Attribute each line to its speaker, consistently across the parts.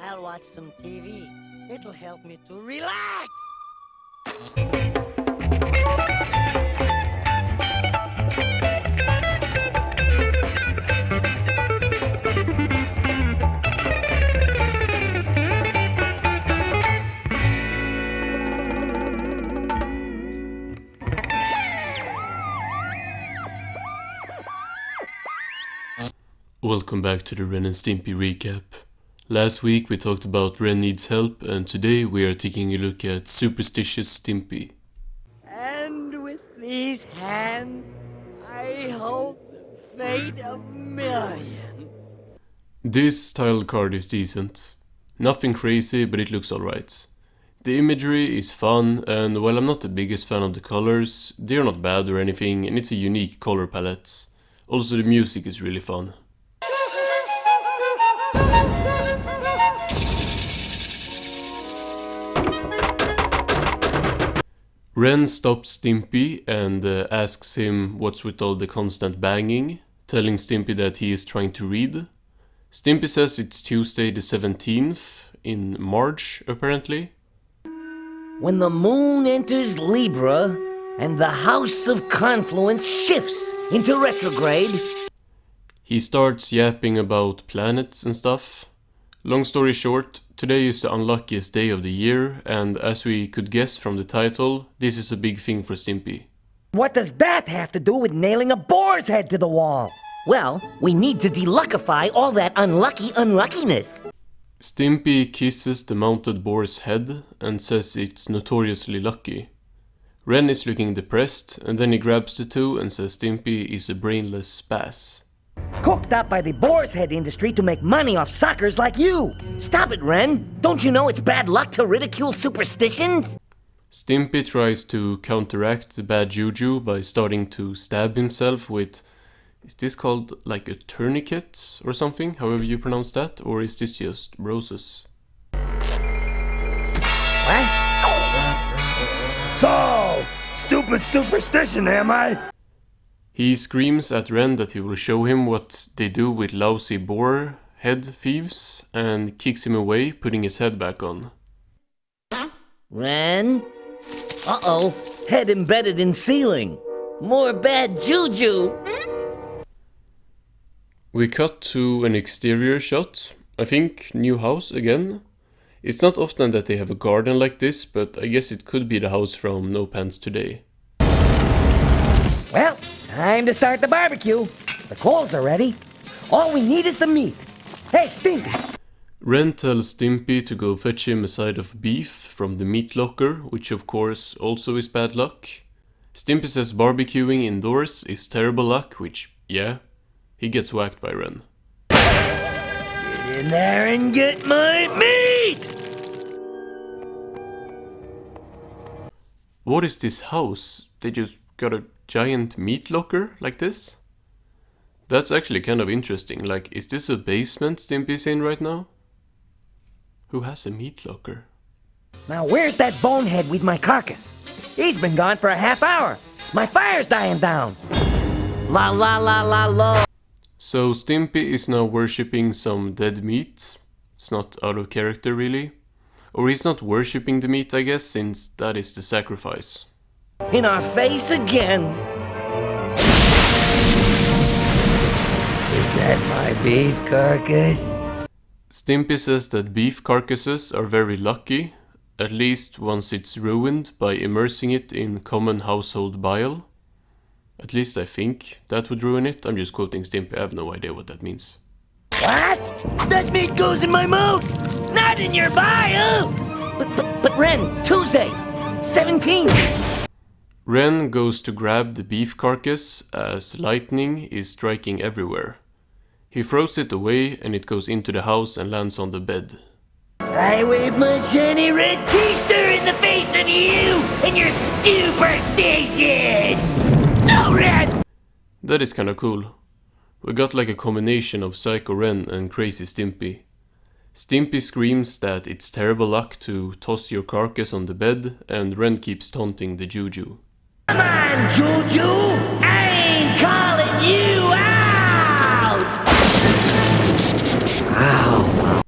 Speaker 1: I'll watch some TV. It'll help me to relax.
Speaker 2: Welcome back to the Ren and Stimpy recap. Last week we talked about Ren Needs Help, and today we are taking a look at Superstitious Stimpy.
Speaker 1: And with these hands, I hold the fate of millions.
Speaker 2: This title card is decent. Nothing crazy, but it looks alright. The imagery is fun, and while I'm not the biggest fan of the colors, they are not bad or anything, and it's a unique color palette. Also, the music is really fun. Ren stops Stimpy and asks him what's with all the constant banging, telling Stimpy that he is trying to read. Stimpy says it's Tuesday the 17th, in March apparently.
Speaker 3: When the moon enters Libra and the house of confluence shifts into retrograde.
Speaker 2: He starts yapping about planets and stuff. Long story short, today is the unluckiest day of the year, and as we could guess from the title, this is a big thing for Stimpy.
Speaker 3: What does that have to do with nailing a boar's head to the wall? Well, we need to deluckify all that unluckiness.
Speaker 2: Stimpy kisses the mounted boar's head and says it's notoriously lucky. Ren is looking depressed, and then he grabs the two and says Stimpy is a brainless spaz.
Speaker 3: Cooked up by the boar's head industry to make money off suckers like you. Stop it, Ren. Don't you know it's bad luck to ridicule superstitions?
Speaker 2: Stimpy tries to counteract the bad juju by starting to stab himself with... Is this called like a tourniquet or something? However you pronounce that? Or is this just roses?
Speaker 3: What?
Speaker 4: So, stupid superstition, am I?
Speaker 2: He screams at Ren that he will show him what they do with lousy boar head thieves and kicks him away, putting his head back on.
Speaker 3: Ren? Uh-oh. Head embedded in ceiling. More bad juju.
Speaker 2: We cut to an exterior shot. I think new house again. It's not often that they have a garden like this, but I guess it could be the house from No Pants Today.
Speaker 3: Well, time to start the barbecue. The coals are ready. All we need is the meat. Hey, Stimpy!
Speaker 2: Ren tells Stimpy to go fetch him a side of beef from the meat locker, which of course also is bad luck. Stimpy says barbecuing indoors is terrible luck, which, yeah, he gets whacked by Ren.
Speaker 3: Get in there and get my meat!
Speaker 2: What is this house? They just got a giant meat locker like this? That's actually kind of interesting. Like, is this a basement Stimpy's in right now? Who has a meat locker?
Speaker 3: Now where's that bonehead with my carcass? He's been gone for a half hour. My fire's dying down. La la la la la.
Speaker 2: So Stimpy is now worshipping some dead meat. It's not out of character really. Or he's not worshipping the meat, I guess, since that is the sacrifice.
Speaker 3: In our face again. Is that my beef carcass?
Speaker 2: Stimpy says that beef carcasses are very lucky, at least once it's ruined by immersing it in common household bile. At least I think that would ruin it. I'm just quoting Stimpy, I have no idea what that means.
Speaker 3: What? That meat goes in my mouth, not in your bile! But Ren, Tuesday, 17.
Speaker 2: Ren goes to grab the beef carcass as lightning is striking everywhere. He throws it away and it goes into the house and lands on the bed.
Speaker 3: I wave my shiny red keister in the face of you and your superstition! No, Ren!
Speaker 2: That is kinda cool. We got like a combination of Psycho Ren and Crazy Stimpy. Stimpy screams that it's terrible luck to toss your carcass on the bed, and Ren keeps taunting the juju.
Speaker 3: Come on, Juju! I ain't calling you out! Ow!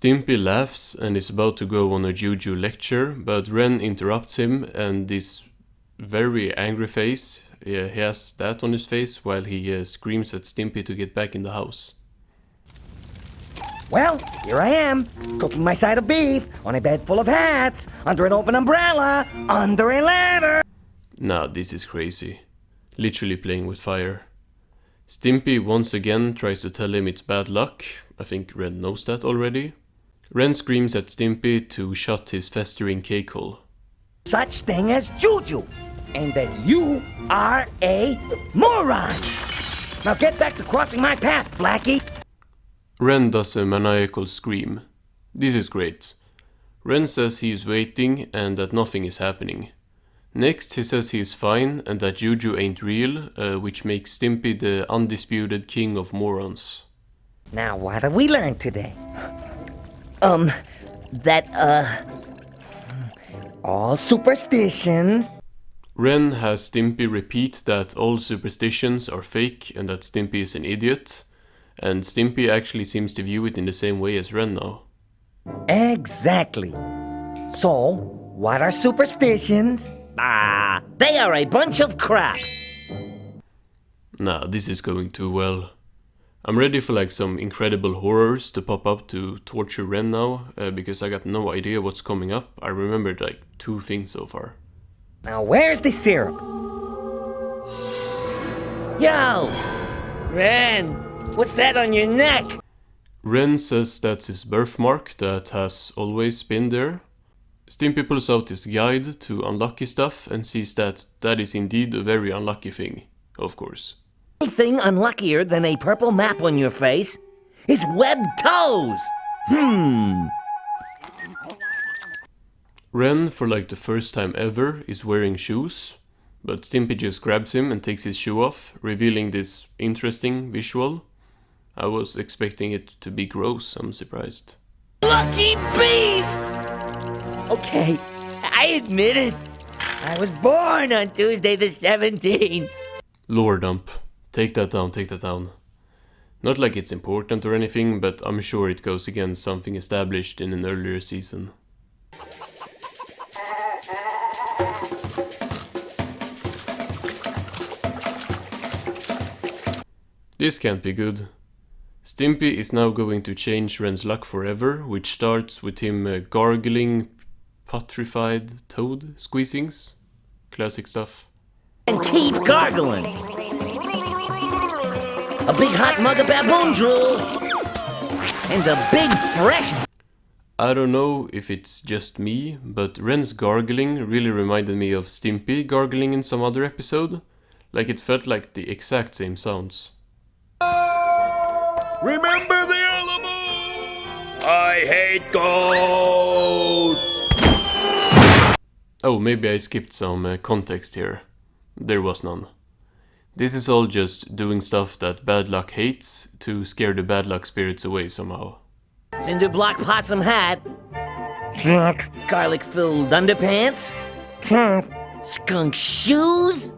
Speaker 2: Stimpy laughs and is about to go on a juju lecture, but Ren interrupts him and this very angry face, he has that on his face while he screams at Stimpy to get back in the house.
Speaker 3: Well, here I am, cooking my side of beef on a bed full of hats, under an open umbrella, under a ladder.
Speaker 2: Nah, this is crazy. Literally playing with fire. Stimpy once again tries to tell him it's bad luck. I think Ren knows that already. Ren screams at Stimpy to shut his festering cake hole.
Speaker 3: Such thing as juju, and that you are a moron. Now get back to crossing my path, Blackie.
Speaker 2: Ren does a maniacal scream. This is great. Ren says he is waiting and that nothing is happening. Next he says he is fine and that juju ain't real, which makes Stimpy the undisputed king of morons.
Speaker 3: Now what have we learned today? All superstitions.
Speaker 2: Ren has Stimpy repeat that all superstitions are fake and that Stimpy is an idiot. And Stimpy actually seems to view it in the same way as Ren now.
Speaker 3: Exactly. So, what are superstitions? They are a bunch of crap.
Speaker 2: Nah, this is going too well. I'm ready for like some incredible horrors to pop up to torture Ren now, because I got no idea what's coming up. I remembered like 2 things so far.
Speaker 3: Now where's the syrup? Yo! Ren! What's that on your neck?
Speaker 2: Ren says that's his birthmark that has always been there. Stimpy pulls out his guide to unlucky stuff and sees that that is indeed a very unlucky thing, of course.
Speaker 3: Anything unluckier than a purple map on your face is webbed toes.
Speaker 2: Ren, for like the first time ever, is wearing shoes, but Stimpy just grabs him and takes his shoe off, revealing this interesting visual. I was expecting it to be gross, I'm surprised.
Speaker 3: Lucky beast! Okay, I admit it. I was born on Tuesday the 17th.
Speaker 2: Lore dump. Take that down, take that down. Not like it's important or anything, but I'm sure it goes against something established in an earlier season. This can't be good. Stimpy is now going to change Ren's luck forever, which starts with him gargling putrefied toad squeezings. Classic stuff.
Speaker 3: And keep gargling. A big hot mug of baboon drool. And a big fresh...
Speaker 2: I don't know if it's just me, but Ren's gargling really reminded me of Stimpy gargling in some other episode. Like it felt like the exact same sounds.
Speaker 4: Remember the Alamo! I hate goats!
Speaker 2: Oh, maybe I skipped some context here. There was none. This is all just doing stuff that bad luck hates to scare the bad luck spirits away somehow.
Speaker 3: Cinder block possum hat. Garlic-filled underpants. Skunk shoes.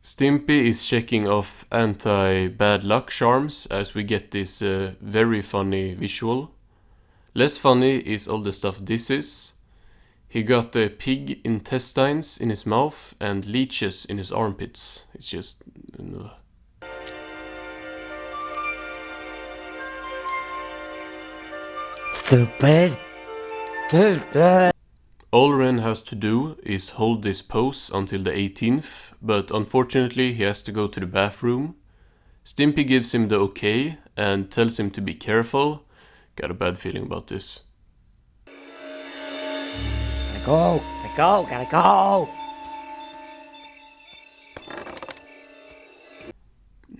Speaker 2: Stimpy is checking off anti-bad luck charms as we get this very funny visual. Less funny is all the stuff this is. He got the pig intestines in his mouth and leeches in his armpits. It's just...
Speaker 3: Stupid. Stupid.
Speaker 2: All Ren has to do is hold this pose until the 18th, but unfortunately he has to go to the bathroom. Stimpy gives him the okay and tells him to be careful. Got a bad feeling about this.
Speaker 3: Gotta go.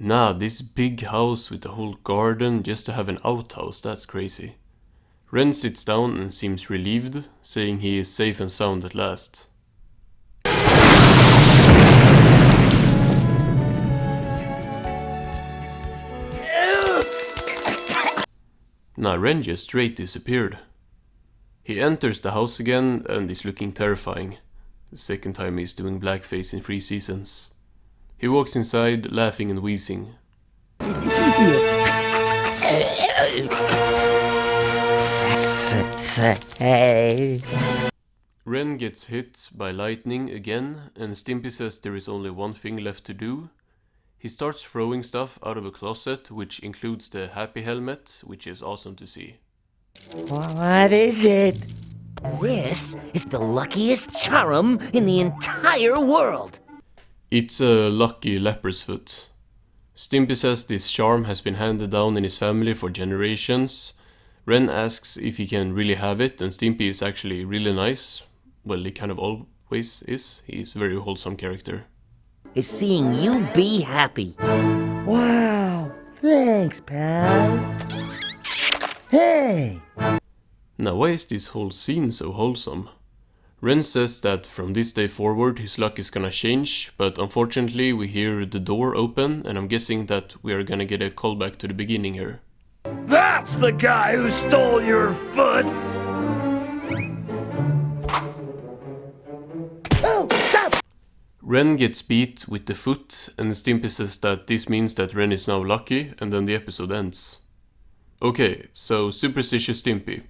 Speaker 2: Nah, this big house with the whole garden just to have an outhouse, that's crazy. Ren sits down and seems relieved, saying he is safe and sound at last. Nah, Ren just straight disappeared. He enters the house again and is looking terrifying. The second time he's doing blackface in 3 seasons. He walks inside, laughing and wheezing. Ren gets hit by lightning again, and Stimpy says there is only one thing left to do. He starts throwing stuff out of a closet, which includes the happy helmet, which is awesome to see.
Speaker 3: What is it? This is the luckiest charm in the entire world.
Speaker 2: It's a lucky leper's foot. Stimpy says this charm has been handed down in his family for generations. Ren asks if he can really have it, and Stimpy is actually really nice. Well, he kind of always is. He's a very wholesome character.
Speaker 3: Is seeing you be happy. Wow, thanks, pal. Hey!
Speaker 2: Now, why is this whole scene so wholesome? Ren says that from this day forward his luck is gonna change, but unfortunately we hear the door open, and I'm guessing that we are gonna get a callback to the beginning here.
Speaker 4: That's the guy who stole your foot!
Speaker 3: Oh, stop!
Speaker 2: Ren gets beat with the foot, and Stimpy says that this means that Ren is now lucky, and then the episode ends. Okay, so Superstitious Stimpy.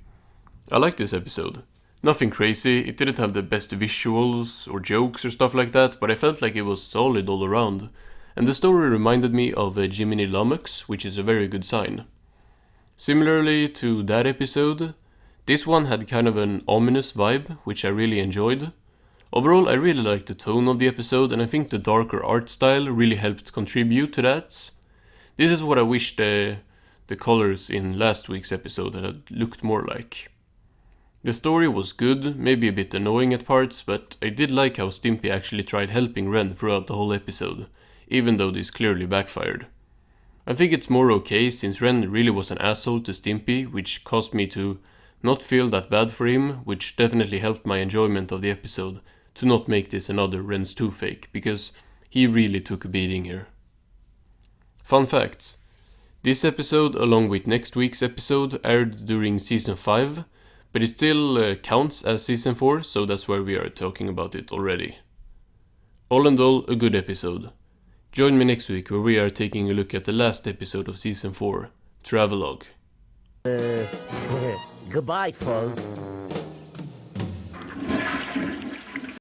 Speaker 2: I like this episode. Nothing crazy, it didn't have the best visuals or jokes or stuff like that, but I felt like it was solid all around. And the story reminded me of Jiminy Lummox, which is a very good sign. Similarly to that episode, this one had kind of an ominous vibe, which I really enjoyed. Overall, I really liked the tone of the episode, and I think the darker art style really helped contribute to that. This is what I wish the colors in last week's episode had looked more like. The story was good, maybe a bit annoying at parts, but I did like how Stimpy actually tried helping Ren throughout the whole episode, even though this clearly backfired. I think it's more okay since Ren really was an asshole to Stimpy, which caused me to not feel that bad for him, which definitely helped my enjoyment of the episode to not make this another Ren's 2 fake, because he really took a beating here. Fun facts. This episode, along with next week's episode, aired during Season 5, but it still counts as Season 4, so that's why we are talking about it already. All in all, a good episode. Join me next week where we are taking a look at the last episode of Season 4, Travelogue.
Speaker 3: Goodbye, folks.